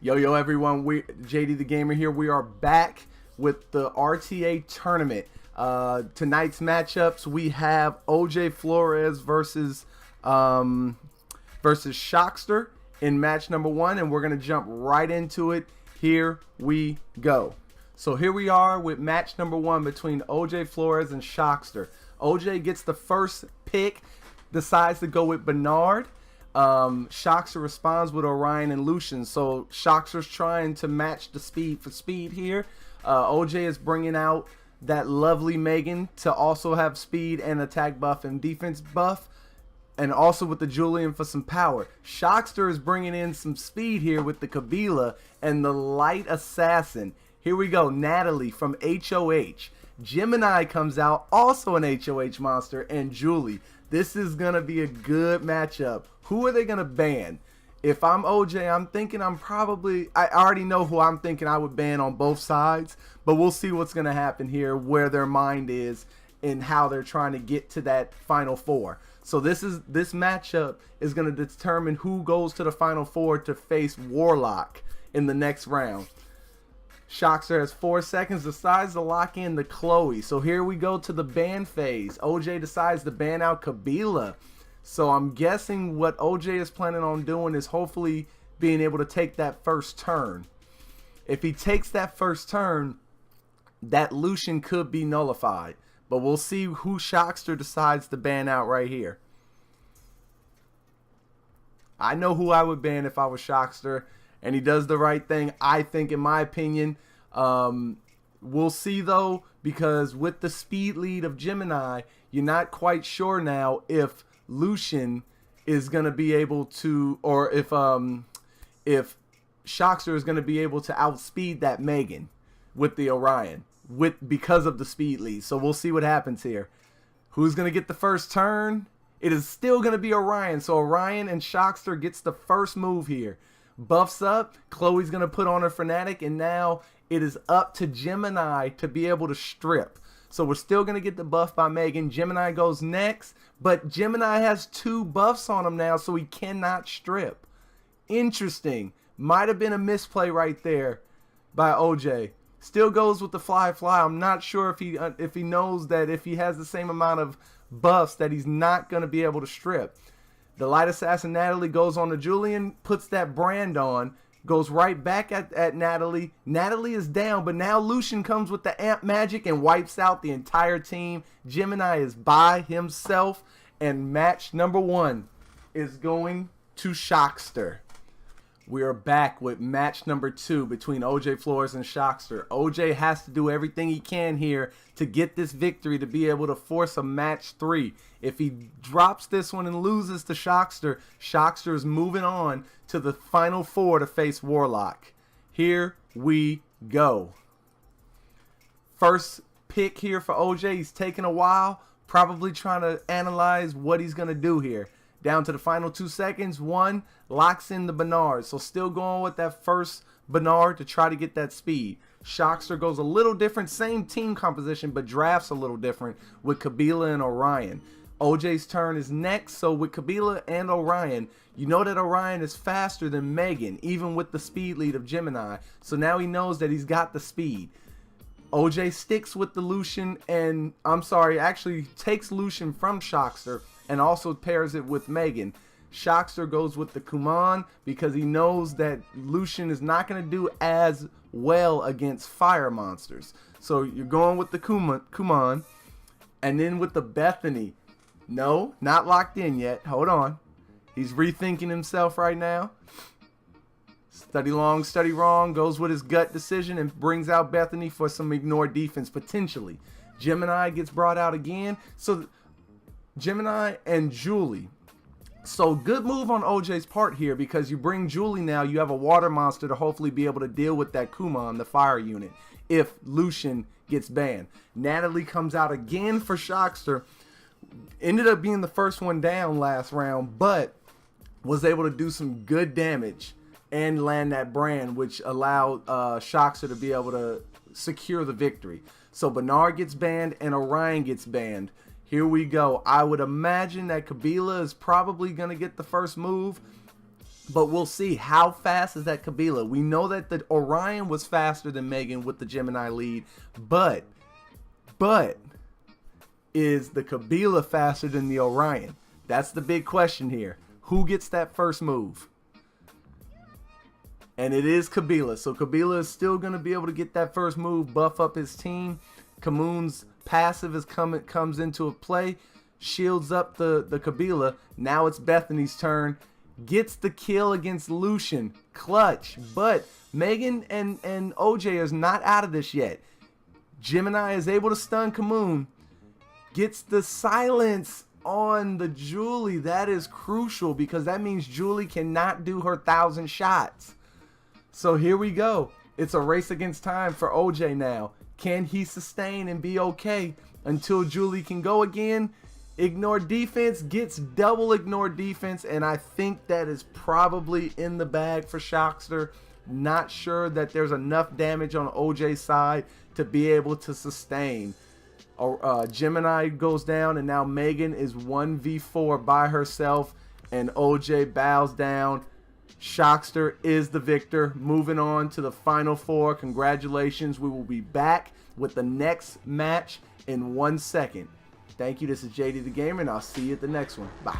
Yo everyone, we JD the Gamer here. We are back with the RTA Tournament. Tonight's matchups, we have ojflores versus Shockster in match number 1, and we're gonna jump right into it. Here we go. So here we are with match number 1 between ojflores and Shockster. OJ gets the first pick, decides to go with Bernard. Shockster responds with Orion and Lucian. So Shockster's trying to match the speed for speed here. OJ is bringing out that lovely Megan to also have speed and attack buff and defense buff, and also with the Julian for some power. Shockster is bringing in some speed here with the Kabila and the light assassin. Here we go, Natalie from HOH. Gemini comes out, also an HOH monster, and Julie. This is going to be a good matchup. Who are they going to ban? If I'm OJ, I'm thinking I already know who I'm thinking I would ban on both sides, but we'll see what's going to happen here, where their mind is and how they're trying to get to that Final Four. So this matchup is going to determine who goes to the Final Four to face Warlock in the next round. Shockster has 4 seconds, decides to lock in the Chloe. So here we go to the ban phase. OJ decides to ban out Kabila. So I'm guessing what OJ is planning on doing is hopefully being able to take that first turn. If he takes that first turn, that Lucian could be nullified. But we'll see who Shockster decides to ban out right here. I know who I would ban if I was Shockster, and he does the right thing, I think, in my opinion. We'll see, though, because with the speed lead of Gemini, you're not quite sure now if Lucian is going to be able to, or if Shockster is going to be able to outspeed that Megan with the Orion because of the speed lead. So we'll see what happens here. Who's going to get the first turn? It is still going to be Orion. So Orion and Shockster gets the first move here. Buffs up. Chloe's going to put on her Fanatic, and now it is up to Gemini to be able to strip. So we're still going to get the buff by Megan. Gemini goes next, but Gemini has 2 buffs on him now, so he cannot strip. Interesting. Might have been a misplay right there by OJ. Still goes with the fly. I'm not sure if he knows that if he has the same amount of buffs that he's not going to be able to strip. The light assassin Natalie goes on to Julian, puts that brand on, goes right back at Natalie. Natalie is down, but now Lucian comes with the amp magic and wipes out the entire team. Gemini is by himself, and match number 1 is going to Shockster. We are back with match number 2 between ojflores and Shockster. OJ has to do everything he can here to get this victory to be able to force a match 3. If he drops this one and loses to Shockster, Shockster is moving on to the Final Four to face Warlock. Here we go. First pick here for OJ. He's taking a while, probably trying to analyze what he's going to do here. Down to the final 2 seconds. 1, locks in the Bernard. So still going with that first Bernard to try to get that speed. Shockster goes a little different. Same team composition, but drafts a little different with Kabila and Orion. OJ's turn is next. So with Kabila and Orion, you know that Orion is faster than Megan, even with the speed lead of Gemini. So now he knows that he's got the speed. OJ sticks with the Lucian and, actually takes Lucian from Shockster and also pairs it with Megan. Shockster goes with the Kuman because he knows that Lucian is not going to do as well against fire monsters. So you're going with the Kuman, and then with the Bethany. No, not locked in yet. Hold on. He's rethinking himself right now. Study long, study wrong. Goes with his gut decision and brings out Bethany for some ignored defense, potentially. Gemini gets brought out again. So Gemini and Julie. So good move on OJ's part here, because you bring Julie now, you have a water monster to hopefully be able to deal with that Kuman, the fire unit, if Lucian gets banned. Natalie comes out again for Shockster. Ended up being the first one down last round, but was able to do some good damage and land that brand, which allowed Shockster to be able to secure the victory. So Bernard gets banned and Orion gets banned. Here we go. I would imagine that Kabila is probably going to get the first move. But we'll see. How fast is that Kabila? We know that the Orion was faster than Megan with the Gemini lead, but is the Kabila faster than the Orion? That's the big question here. Who gets that first move? And it is Kabila. So Kabila is still going to be able to get that first move, buff up his team. Kamoon's passive comes into a play, shields up the Kabila. Now it's Bethany's turn. Gets the kill against Lucian. Clutch. But Megan and OJ is not out of this yet. Gemini is able to stun Kamoon. Gets the silence on the Julie. That is crucial because that means Julie cannot do her 1,000 shots. So here we go. It's a race against time for OJ now. Can he sustain and be okay until Julie can go again? Ignore defense, gets double ignore defense, and I think that is probably in the bag for Shockster. Not sure that there's enough damage on OJ's side to be able to sustain. Gemini goes down, and now Megan is 1v4 by herself, and OJ bows down. Shockster is the victor. Moving on to the final four. Congratulations. We will be back with the next match in 1 second. Thank you. This is JD the Gamer, and I'll see you at the next one. Bye.